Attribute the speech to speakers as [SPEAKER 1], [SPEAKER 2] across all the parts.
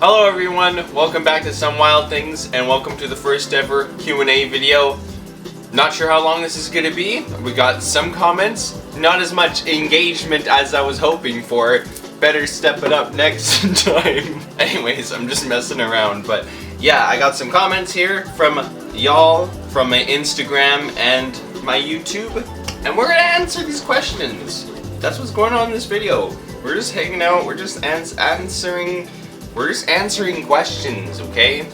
[SPEAKER 1] Hello everyone, welcome back to Some Wild Things and welcome to the first ever Q&A video. Not sure how long this is going to be. We got some comments, not as much engagement as I was hoping for. Better step it up next time. Anyways, I'm just messing around, but yeah, I got some comments here from y'all, from my Instagram and my YouTube, and we're gonna answer these questions. That's what's going on in this video. We're just hanging out, we're just answering questions, okay?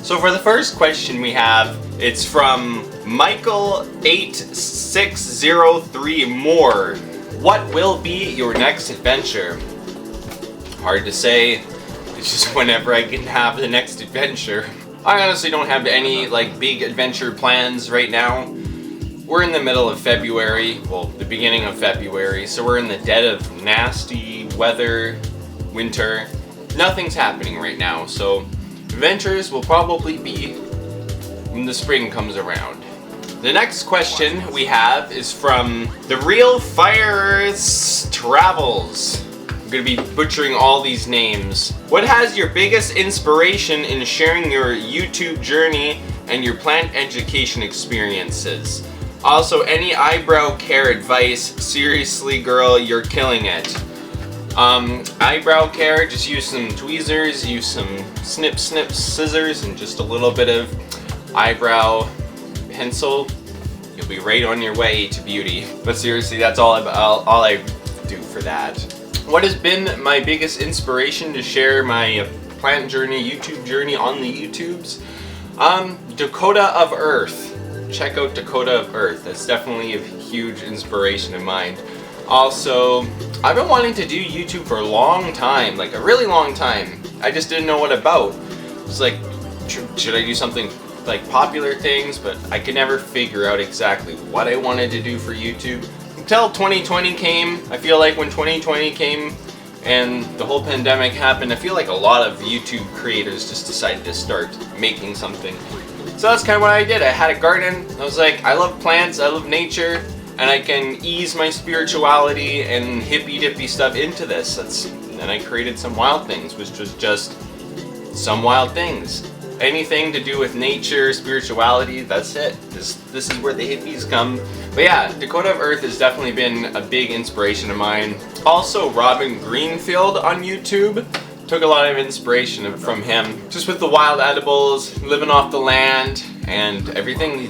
[SPEAKER 1] So for the first question we have, it's from Michael8603 Moore. What will be your next adventure? Hard to say. It's just whenever I can have the next adventure. I honestly don't have any big adventure plans right now. We're in the middle of February, well, the beginning of February, so we're in the dead of nasty weather, winter. Nothing's happening right now, so adventures will probably be when the spring comes around. The next question we have is from The Real Fires Travels. I'm gonna be butchering all these names. What has your biggest inspiration in sharing your YouTube journey and your plant education experiences? Also, any eyebrow care advice? Seriously, girl, you're killing it. Eyebrow care, just use some tweezers, use some snip scissors, and just a little bit of eyebrow pencil. You'll be right on your way to beauty. But seriously, that's all I do for that. What has been my biggest inspiration to share my plant journey, YouTube journey on the YouTubes? Dakota of Earth. Check out Dakota of Earth. That's definitely a huge inspiration of mine. Also, I've been wanting to do YouTube for a long time, like a really long time. I just didn't know what about. It was like, should I do something like popular things? But I could never figure out exactly what I wanted to do for YouTube. Until 2020 came. I feel like when 2020 came and the whole pandemic happened, I feel like a lot of YouTube creators just decided to start making something. So that's kind of what I did. I had a garden. I was like, I love plants, I love nature, and I can ease my spirituality and hippy-dippy stuff into this. And I created Some Wild Things, which was just Some Wild Things. Anything to do with nature, spirituality, that's it. This is where the hippies come. But yeah, Dakota of Earth has definitely been a big inspiration of mine. Also, Robin Greenfield on YouTube. Took a lot of inspiration from him, just with the wild edibles, living off the land, and everything he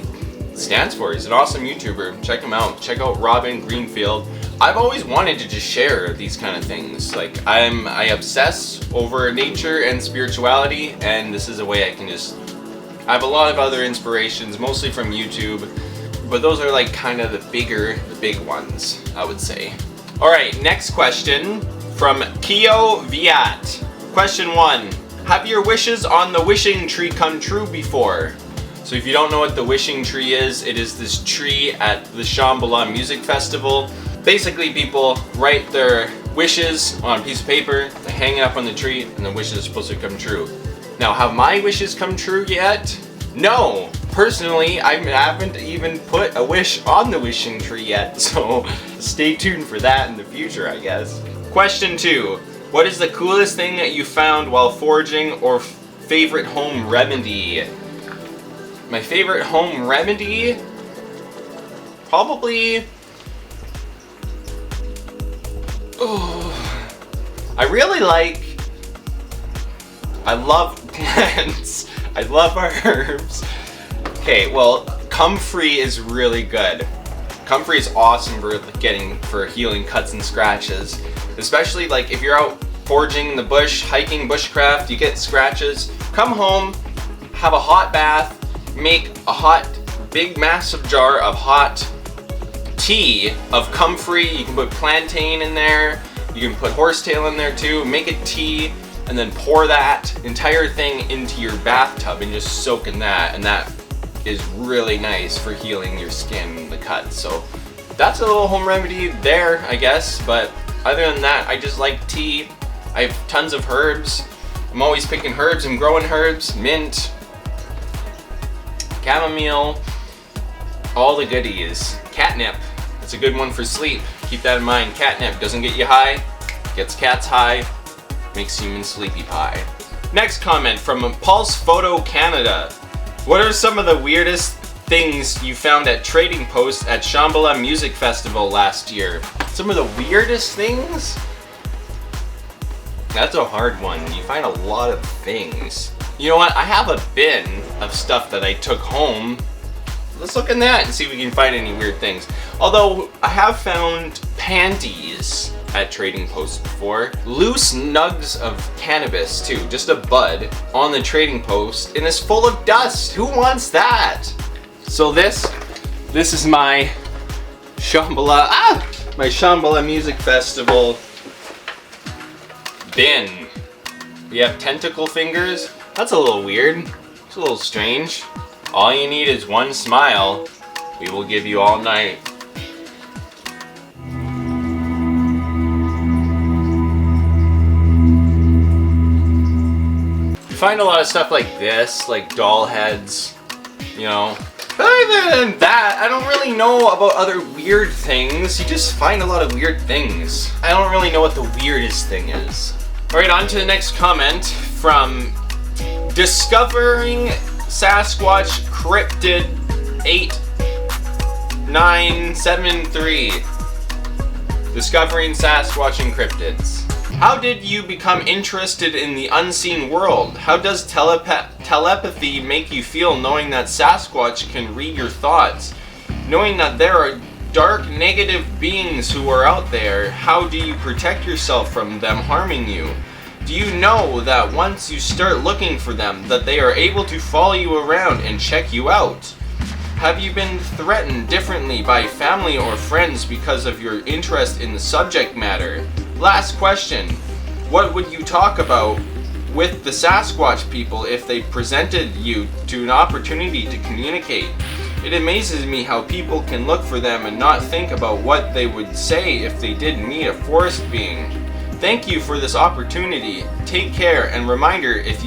[SPEAKER 1] stands for. He's an awesome YouTuber. Check him out. Check out Robin Greenfield. I've always wanted to just share these kind of things. Like I obsess over nature and spirituality, and this is a way I can just. I have a lot of other inspirations, mostly from YouTube, but those are like kind of the big ones, I would say. All right, next question from Kio Viat. Question 1. Have your wishes on the wishing tree come true before? So if you don't know what the wishing tree is, it is this tree at the Shambhala Music Festival. Basically, people write their wishes on a piece of paper, they hang it up on the tree, and the wishes are supposed to come true. Now, have my wishes come true yet? No! Personally, I haven't even put a wish on the wishing tree yet, so stay tuned for that in the future, I guess. Question 2. What is the coolest thing that you found while foraging, or favorite home remedy? My favorite home remedy? Probably... Oh, I love plants. I love herbs. Okay, well, comfrey is really good. Comfrey is awesome for healing cuts and scratches. Especially like if you're out foraging in the bush, hiking bushcraft, you get scratches. Come home, have a hot bath, make a hot, big massive jar of hot tea of comfrey. You can put plantain in there, you can put horsetail in there too. Make a tea and then pour that entire thing into your bathtub and just soak in that, and that is really nice for healing your skin and the cuts. So that's a little home remedy there, I guess. But other than that, I just like tea. I have tons of herbs. I'm always picking herbs and growing herbs. Mint, chamomile, all the goodies. Catnip, that's a good one for sleep. Keep that in mind. Catnip doesn't get you high, Gets cats high, makes human sleepy pie. Next comment from Pulse Photo Canada. What are some of the weirdest things you found at Trading Post at Shambhala Music Festival last year? Some of the weirdest things? That's a hard one. You find a lot of things. You know what? I have a bin of stuff that I took home. Let's look in that and see if we can find any weird things. Although, I have found panties at Trading Post before. Loose nugs of cannabis too, just a bud on the Trading Post, and it's full of dust. Who wants that? So this is my Shambhala, my Shambhala Music Festival bin. We have tentacle fingers. That's a little weird. It's a little strange. All you need is one smile. We will give you all night. You find a lot of stuff like this, like doll heads, you know. But other than that, I don't really know about other weird things. You just find a lot of weird things. I don't really know what the weirdest thing is. Alright, on to the next comment from Discovering Sasquatch Cryptid 8973. Discovering Sasquatch and Cryptids. How did you become interested in the unseen world? How does telepathy make you feel, knowing that Sasquatch can read your thoughts? Knowing that there are dark, negative beings who are out there, how do you protect yourself from them harming you? Do you know that once you start looking for them, that they are able to follow you around and check you out? Have you been threatened differently by family or friends because of your interest in the subject matter? Last question. What would you talk about with the Sasquatch people if they presented you to an opportunity to communicate? It amazes me how people can look for them and not think about what they would say if they did meet a forest being. Thank you for this opportunity. Take care, and reminder, if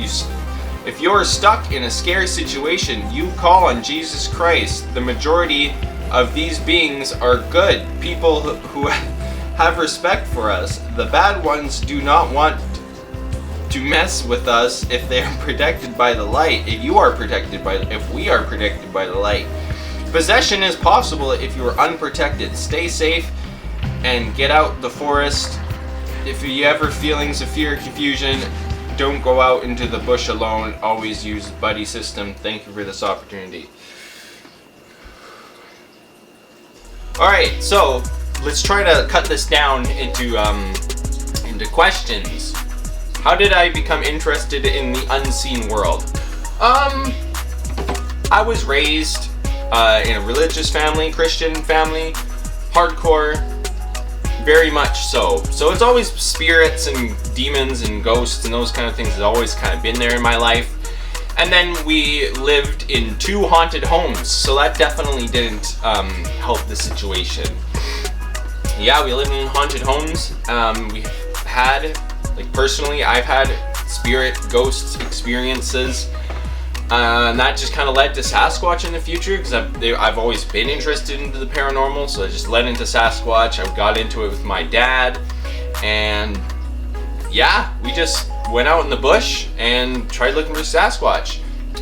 [SPEAKER 1] you're stuck in a scary situation, you call on Jesus Christ. The majority of these beings are good people who have respect for us. The bad ones do not want to mess with us if they are protected by the light. If we are protected by the light. Possession is possible if you are unprotected. Stay safe and get out the forest. If you ever feelings of fear or confusion, don't go out into the bush alone. Always use the buddy system. Thank you for this opportunity. Alright, so let's try to cut this down into questions. How did I become interested in the unseen world? I was raised in a religious family, Christian family, hardcore. Very much so. So it's always spirits and demons and ghosts and those kind of things has always kind of been there in my life. And then we lived in 2 haunted homes, so that definitely didn't help the situation. Yeah, we lived in haunted homes. We had, like personally, I've had spirit ghost experiences. And that just kind of led to Sasquatch in the future, because I've always been interested into the paranormal, so I just led into Sasquatch. I got into it with my dad, and yeah, we just went out in the bush and tried looking for Sasquatch.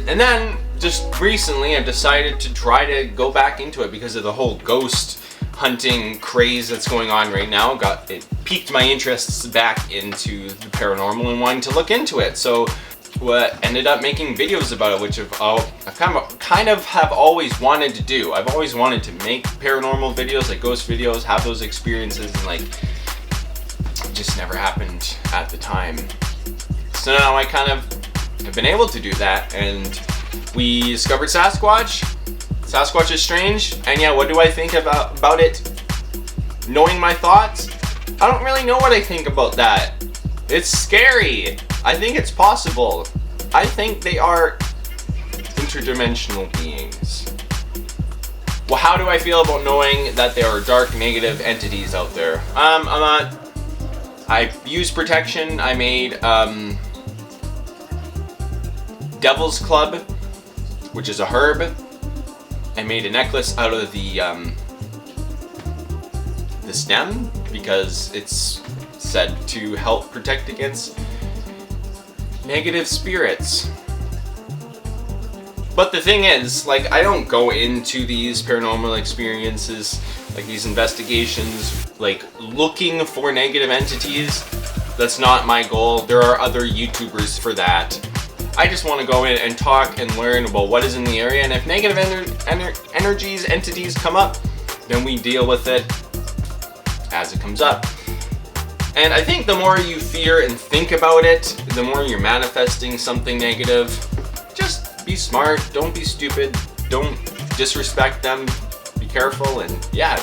[SPEAKER 1] And then, just recently, I've decided to try to go back into it because of the whole ghost hunting craze that's going on right now. It piqued my interests back into the paranormal and wanting to look into it. So what ended up making videos about it, which I've kind of have always wanted to do. I've always wanted to make paranormal videos, like ghost videos, have those experiences, and like it just never happened at the time. So now I kind of have been able to do that, and we discovered Sasquatch. Sasquatch is strange, and yeah, what do I think about it? Knowing my thoughts? I don't really know what I think about that. It's scary. I think it's possible. I think they are interdimensional beings. Well, how do I feel about knowing that there are dark negative entities out there? I used protection. I made Devil's Club, which is a herb. I made a necklace out of the stem because it's said to help protect against negative spirits. But the thing is, like, I don't go into these paranormal experiences, like these investigations, like looking for negative entities. That's not my goal. There are other YouTubers for that. I just want to go in and talk and learn about what is in the area, and if negative energies, entities come up, then we deal with it as it comes up. And I think the more you fear and think about it, the more you're manifesting something negative. Just be smart, don't be stupid, don't disrespect them, be careful, and yeah.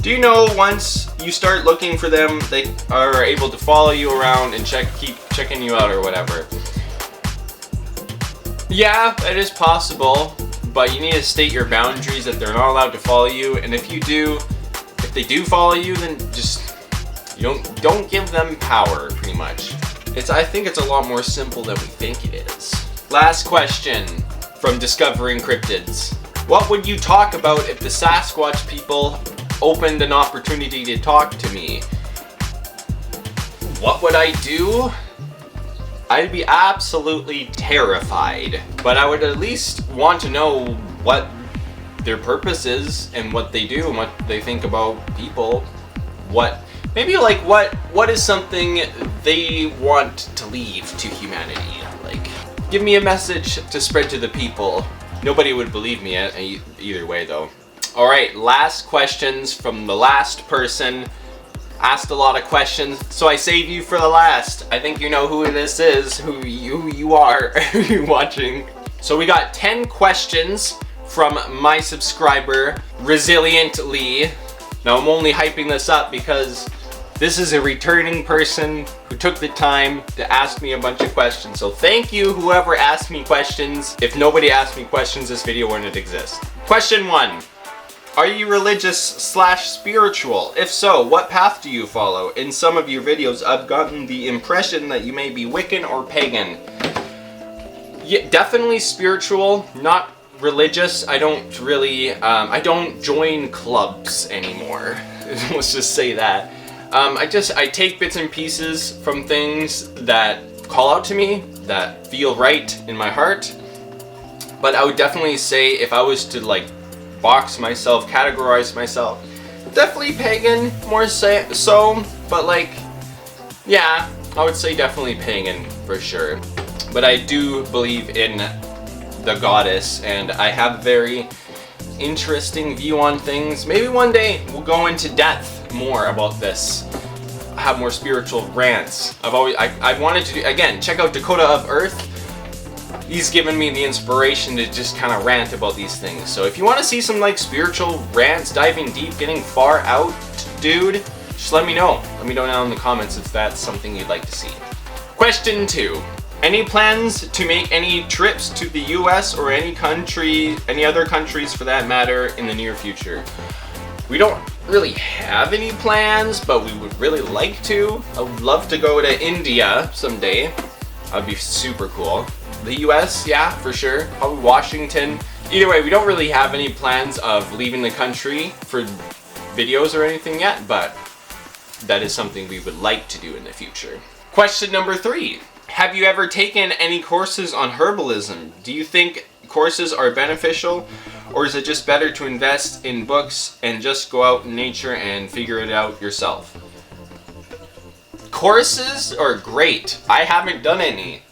[SPEAKER 1] Do you know once you start looking for them, they are able to follow you around and keep checking you out or whatever? Yeah, it is possible, but you need to state your boundaries that they're not allowed to follow you, and if they do follow you, then just don't give them power, pretty much. I think it's a lot more simple than we think it is. Last question from Discovering Cryptids. What would you talk about if the Sasquatch people opened an opportunity to talk to me? What would I do? I'd be absolutely terrified, but I would at least want to know what their purpose is and what they do and what they think about people. What is something they want to leave to humanity? Like, give me a message to spread to the people. Nobody would believe me either way though. Alright, last questions from the last person. Asked a lot of questions, so I save you for the last. I think you know who this is, who you are watching. So we got 10 questions from my subscriber, Resilient Lee. Now I'm only hyping this up because this is a returning person who took the time to ask me a bunch of questions. So thank you, whoever asked me questions. If nobody asked me questions, this video wouldn't exist. Question 1. Are you religious/spiritual? If so, what path do you follow? In some of your videos, I've gotten the impression that you may be Wiccan or pagan. Yeah, definitely spiritual, not religious. I don't really, I don't join clubs anymore. Let's just say that. I take bits and pieces from things that call out to me, that feel right in my heart. But I would definitely say, if I was to like box myself, categorize myself, definitely pagan, more so, but like, yeah, I would say definitely pagan for sure. But I do believe in the goddess, and I have a very interesting view on things. Maybe one day we'll go into depth more about this. I have more spiritual rants. I wanted to do, again, check out Dakota of Earth. He's given me the inspiration to just kind of rant about these things. So if you want to see some like spiritual rants, diving deep, getting far out, dude, just let me know. Let me know down in the comments if that's something you'd like to see. Question 2. Any plans to make any trips to the US or any other countries for that matter in the near future? We don't really have any plans, but we would really like to. I would love to go to India someday. That'd be super cool. The US, yeah, for sure. Probably Washington. Either way, we don't really have any plans of leaving the country for videos or anything yet, but that is something we would like to do in the future. Question number 3. Have you ever taken any courses on herbalism? Do you think courses are beneficial, or is it just better to invest in books and just go out in nature and figure it out yourself? Courses are great. I haven't done any,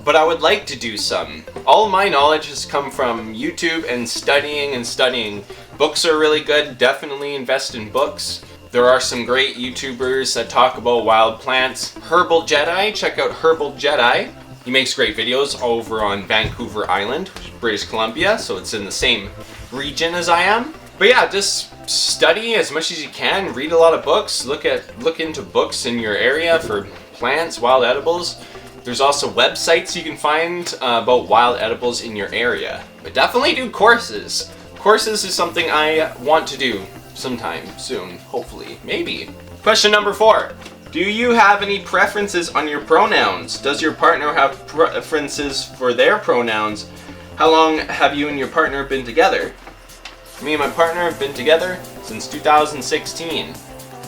[SPEAKER 1] but I would like to do some. All my knowledge has come from YouTube and studying. Books are really good. Definitely invest in books. There are some great YouTubers that talk about wild plants. Herbal Jedi, check out Herbal Jedi. He makes great videos over on Vancouver Island, British Columbia, so it's in the same region as I am. But yeah, just study as much as you can, read a lot of books, look into books in your area for plants, wild edibles. There's also websites you can find about wild edibles in your area. But definitely do courses. Courses is something I want to do sometime soon, hopefully, maybe. Question number 4. Do you have any preferences on your pronouns? Does your partner have preferences for their pronouns? How long have you and your partner been together? Me and my partner have been together since 2016.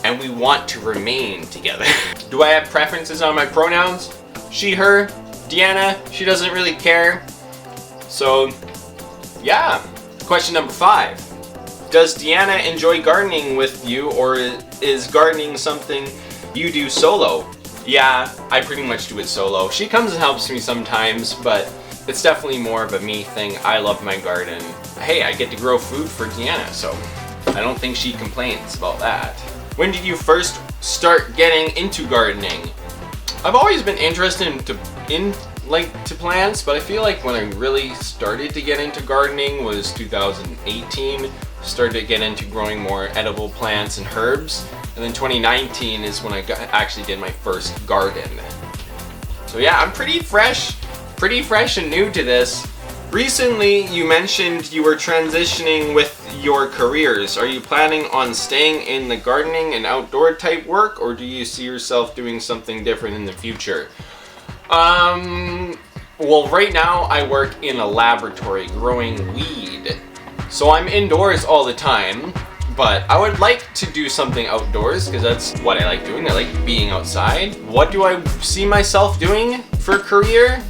[SPEAKER 1] and we want to remain together. Do I have preferences on my pronouns? She, her. Deanna, she doesn't really care. So, yeah. Question number 5. Does Deanna enjoy gardening with you, or is gardening something you do solo? Yeah, I pretty much do it solo. She comes and helps me sometimes, but it's definitely more of a me thing. I love my garden. Hey, I get to grow food for Deanna, so I don't think she complains about that. When did you first start getting into gardening? I've always been interested in plants, but I feel like when I really started to get into gardening was 2018. Started to get into growing more edible plants and herbs, and then 2019 is when I actually did my first garden. So yeah, I'm pretty fresh and new to this. Recently, you mentioned you were transitioning with your careers. Are you planning on staying in the gardening and outdoor type work, or do you see yourself doing something different in the future? Well, right now I work in a laboratory growing weed. So I'm indoors all the time, but I would like to do something outdoors because that's what I like doing. I like being outside. What do I see myself doing for a career?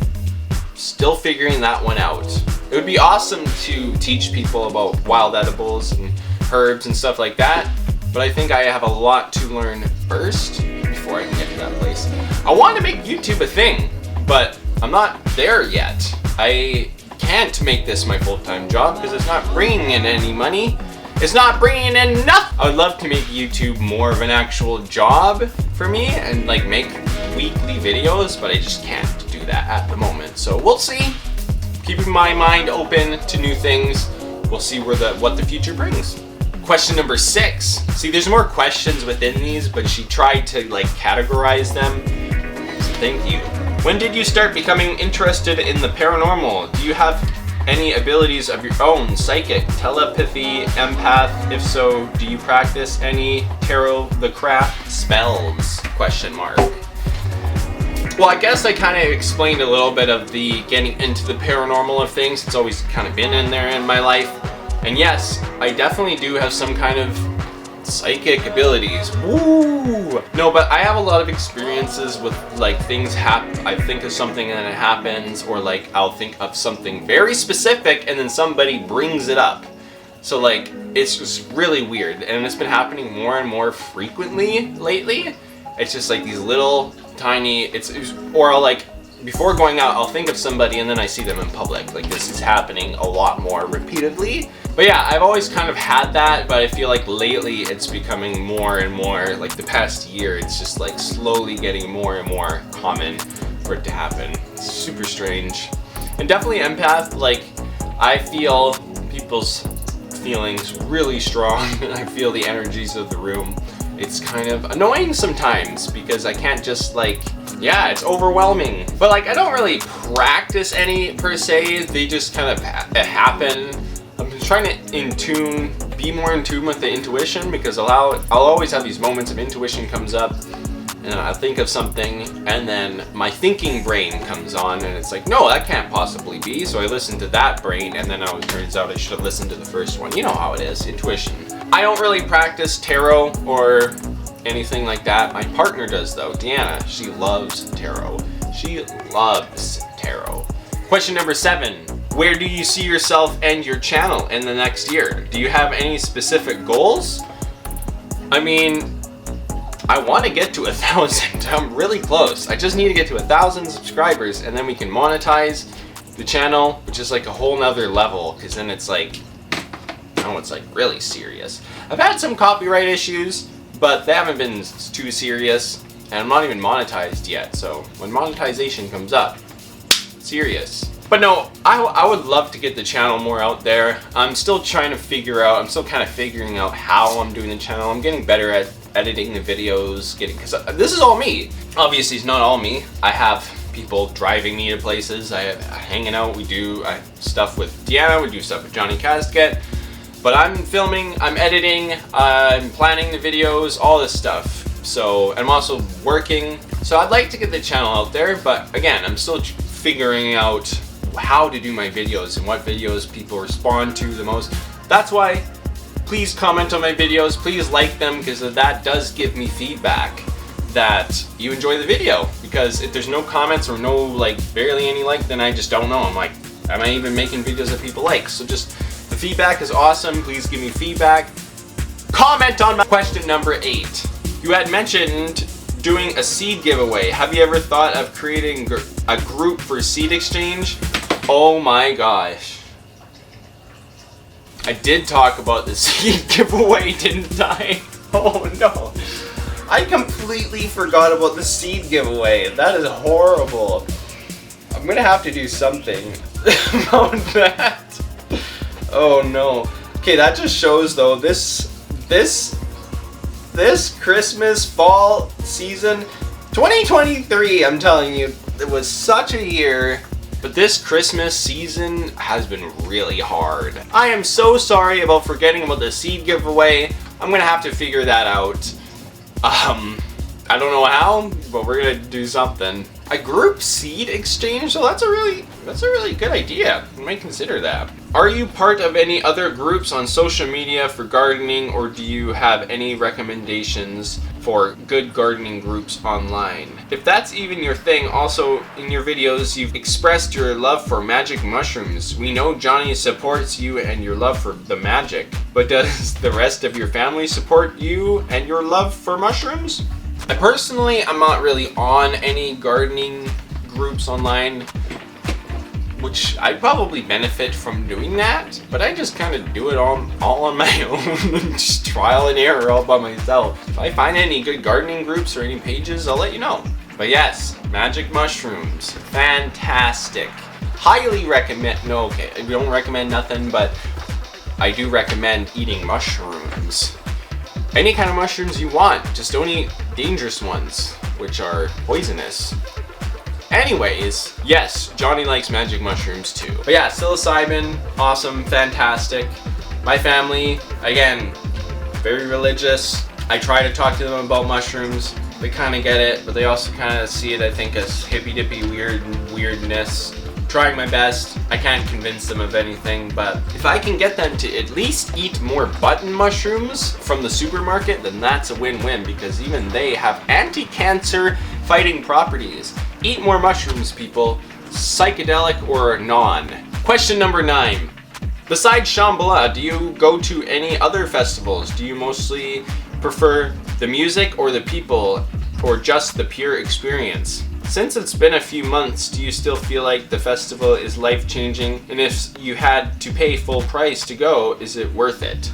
[SPEAKER 1] Still figuring that one out. It would be awesome to teach people about wild edibles and herbs and stuff like that, but I think I have a lot to learn first before I can get to that place. I want to make YouTube a thing, but I'm not there yet. I can't make this my full-time job because it's not bringing in any money. It's not bringing in enough. I would love to make YouTube more of an actual job for me and like make weekly videos, but I just can't do that at the moment. So we'll see. Keeping my mind open to new things. We'll see what the future brings. Question number 6. See, there's more questions within these, but she tried to like categorize them. So thank you. When did you start becoming interested in the paranormal? Do you have any abilities of your own? Psychic, telepathy, empath? If so, do you practice any tarot, the craft, spells? Question mark. Well, I guess I kind of explained a little bit of the getting into the paranormal of things. It's always kind of been in there in my life. And yes, I definitely do have some kind of psychic abilities. Woo! No, but I have a lot of experiences with like things happen. I think of something and then it happens, or like I'll think of something very specific and then somebody brings it up. So like it's just really weird, and it's been happening more and more frequently lately. It's just like these little tiny. Or I'll like before going out, I'll think of somebody and then I see them in public. Like this is happening a lot more repeatedly. But yeah, I've always kind of had that, but I feel like lately it's becoming more and more, like the past year, it's just like slowly getting more and more common for it to happen. It's super strange. And definitely empath, like I feel people's feelings really strong. I feel the energies of the room. It's kind of annoying sometimes because I can't just like, yeah, it's overwhelming. But like I don't really practice any per se, they just kind of happen. I'm trying to be more in tune with the intuition, because I'll always have these moments of intuition comes up and I'll think of something and then my thinking brain comes on and it's like, no, that can't possibly be. So I listen to that brain and then it turns out I should have listened to the first one. You know how it is, intuition. I don't really practice tarot or anything like that. My partner does though, Deanna. She loves tarot. She loves tarot. Question number 7. Where do you see yourself and your channel in the next year? Do you have any specific goals? I mean, I want to get to 1,000. I'm really close. I just need to get to 1,000 subscribers and then we can monetize the channel, which is like a whole nother level, because then it's like, now it's like really serious. I've had some copyright issues, but they haven't been too serious, and I'm not even monetized yet. So when monetization comes up, serious. But no, I would love to get the channel more out there. I'm still trying to figure out, I'm still kind of figuring out how I'm doing the channel. I'm getting better at editing the videos, because this is all me. Obviously, it's not all me. I have people driving me to places. I have hanging out. We do stuff with Deanna. We do stuff with Johnny Casket. But I'm filming, I'm editing, I'm planning the videos, all this stuff. So, and I'm also working. So I'd like to get the channel out there, but again, I'm still figuring out how to do my videos and what videos people respond to the most. That's why Please comment on my videos, please like them, because that does give me feedback that you enjoy the video. Because if there's no comments or no, like, barely any like, then I just don't know. I'm like, am I even making videos that people like? So just, the feedback is awesome. Please give me feedback. Comment on my question number 8. You had mentioned doing a seed giveaway. Have you ever thought of creating a group for seed exchange? Oh my gosh. I did talk about the seed giveaway, didn't I? Oh no. I completely forgot about the seed giveaway. That is horrible. I'm gonna have to do something about that. Oh no. Okay, that just shows though, this Christmas fall season 2023, I'm telling you, it was such a year, but this Christmas season has been really hard. I am so sorry about forgetting about the seed giveaway. I'm gonna have to figure that out. I don't know how, but we're gonna do something. A group seed exchange? So that's a really good idea. I might consider that. Are you part of any other groups on social media for gardening, or do you have any recommendations for good gardening groups online? If that's even your thing, also in your videos you've expressed your love for magic mushrooms. We know Johnnie supports you and your love for the magic, but does the rest of your family support you and your love for mushrooms? I personally am not really on any gardening groups online, which I'd probably benefit from doing that, but I just kind of do it all on my own, just trial and error all by myself. If I find any good gardening groups or any pages, I'll let you know. But yes, magic mushrooms, fantastic. Highly recommend, no, okay, I don't recommend nothing, but I do recommend eating mushrooms. Any kind of mushrooms you want, just don't eat dangerous ones, which are poisonous. Anyways, yes, Johnnie likes magic mushrooms too. But yeah, psilocybin, awesome, fantastic. My family, again, very religious. I try to talk to them about mushrooms. They kind of get it, but they also kind of see it, I think, as hippy-dippy weirdness. Trying my best. I can't convince them of anything, but if I can get them to at least eat more button mushrooms from the supermarket, then that's a win-win, because even they have anti-cancer fighting properties. Eat more mushrooms, people, psychedelic or non. Question number 9. Besides Shambhala, do you go to any other festivals? Do you mostly prefer the music or the people, or just the pure experience? Since it's been a few months, do you still feel like the festival is life-changing? And if you had to pay full price to go, is it worth it?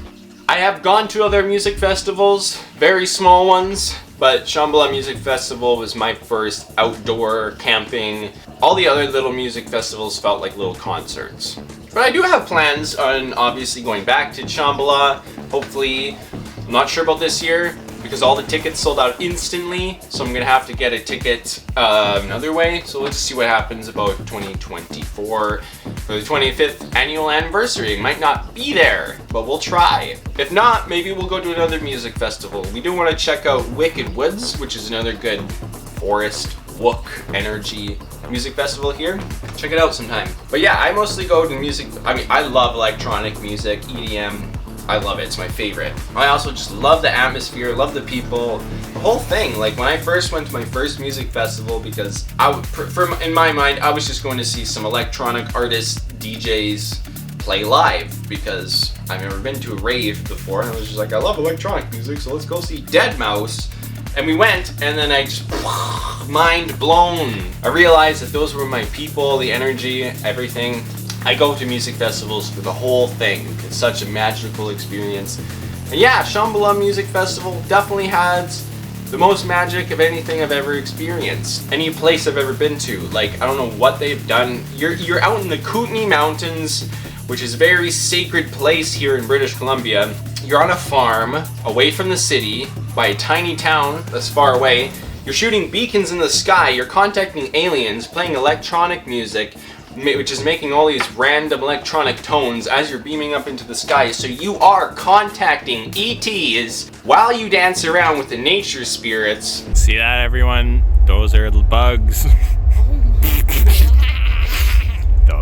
[SPEAKER 1] I have gone to other music festivals, very small ones, but Shambhala Music Festival was my first outdoor camping. All the other little music festivals felt like little concerts. But I do have plans on obviously going back to Shambhala, hopefully. I'm not sure about this year, because all the tickets sold out instantly, so I'm gonna have to get a ticket another way. So let's see what happens about 2024 for the 25th annual anniversary. Might not be there, but we'll try. If not, maybe we'll go to another music festival. We do want to check out Wicked Woods, which is another good forest wook energy music festival here. Check it out sometime. But yeah, I mostly go to music. I mean, I love electronic music, EDM. I love it, it's my favorite. I also just love the atmosphere, love the people, the whole thing. Like when I first went to my first music festival, because in my mind, I was just going to see some electronic artists, DJs play live, because I've never been to a rave before, and I was just like, I love electronic music, so let's go see Deadmau5. And we went, and then I just, mind blown. I realized that those were my people, the energy, everything. I go to music festivals for the whole thing. It's such a magical experience. And yeah, Shambhala Music Festival definitely has the most magic of anything I've ever experienced. Any place I've ever been to. Like, I don't know what they've done. You're out in the Kootenay Mountains, which is a very sacred place here in British Columbia. You're on a farm, away from the city, by a tiny town that's far away. You're shooting beacons in the sky. You're contacting aliens, playing electronic music, which is making all these random electronic tones as you're beaming up into the sky. So you are contacting ETs while you dance around with the nature spirits.
[SPEAKER 2] See that, everyone? Those are the bugs.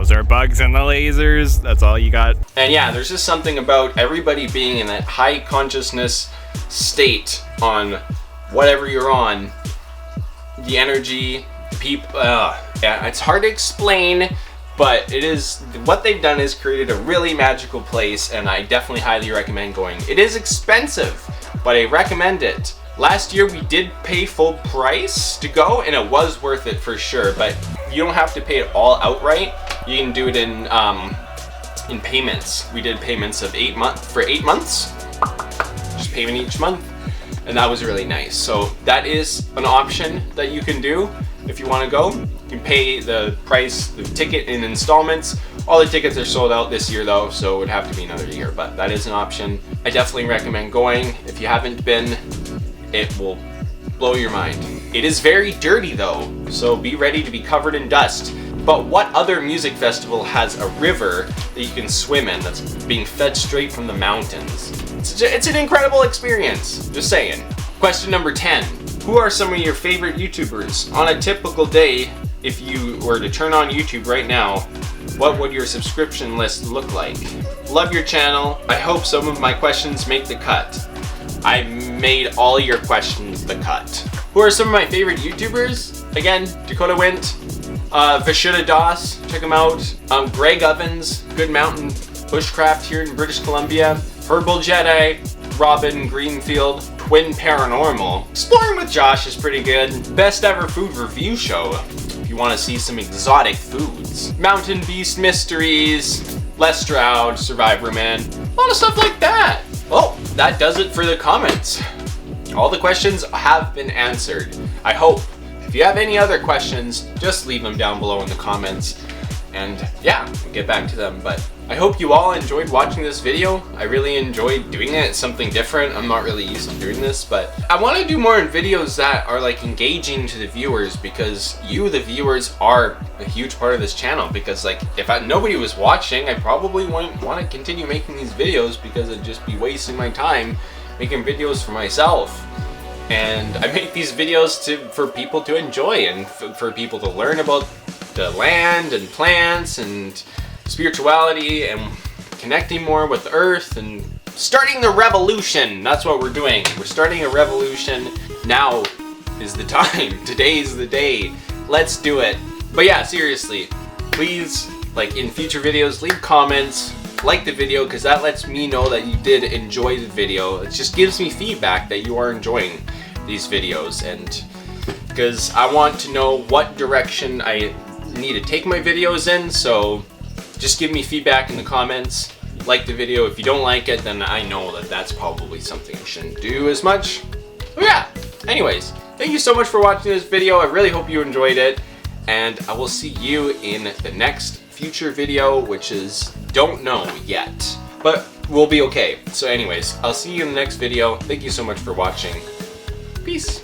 [SPEAKER 2] Those are bugs and the lasers. That's all you got.
[SPEAKER 1] And yeah, there's just something about everybody being in that high consciousness state on whatever you're on. The energy, people, yeah, it's hard to explain, but it is, what they've done is created a really magical place, and I definitely highly recommend going. It is expensive, but I recommend it. Last year we did pay full price to go, and it was worth it for sure, but you don't have to pay it all outright. You can do it in payments. We did payments of 8 months, just payment each month, and that was really nice. So that is an option that you can do if you want to go. You can pay the price, the ticket in installments. All the tickets are sold out this year though, so it would have to be another year, but that is an option. I definitely recommend going. If you haven't been, it will blow your mind. It is very dirty though, so be ready to be covered in dust. But what other music festival has a river that you can swim in that's being fed straight from the mountains? It's an incredible experience, just saying. Question number 10. Who are some of your favorite YouTubers? On a typical day, if you were to turn on YouTube right now, what would your subscription list look like? Love your channel. I hope some of my questions make the cut. I made all your questions the cut. Who are some of my favorite YouTubers? Again, Dakota Wint, Vashuda Das, check him out. Greg Ovens, Good Mountain Bushcraft here in British Columbia. Herbal Jedi, Robin Greenfield, Twin Paranormal. Exploring with Josh is pretty good. Best Ever Food Review Show, if you want to see some exotic foods. Mountain Beast Mysteries, Les Stroud, Survivor Man, a lot of stuff like that. Well, that does it for the comments. All the questions have been answered, I hope. If you have any other questions, just leave them down below in the comments. And yeah, we'll get back to them. But I hope you all enjoyed watching this video. I really enjoyed doing it. It's something different. I'm not really used to doing this, but I want to do more videos that are like engaging to the viewers, because you, the viewers, are a huge part of this channel. Because like, if nobody was watching, I probably wouldn't want to continue making these videos, because I'd just be wasting my time making videos for myself. And I make these videos for people to enjoy, and for people to learn about the land and plants and spirituality and connecting more with Earth and starting the revolution. That's what we're doing. We're starting a revolution. Now is the time. Today's the day. Let's do it. But yeah, seriously, please, like, in future videos, leave comments, like the video, because that lets me know that you did enjoy the video. It just gives me feedback that you are enjoying these videos, and because I want to know what direction I need to take my videos in. So just give me feedback in the comments. Like the video. If you don't like it, then I know that that's probably something I shouldn't do as much. But yeah, anyways, thank you so much for watching this video. I really hope you enjoyed it, and I will see you in the next future video, which is don't know yet, but we'll be okay. So anyways, I'll see you in the next video. Thank you so much for watching. Peace.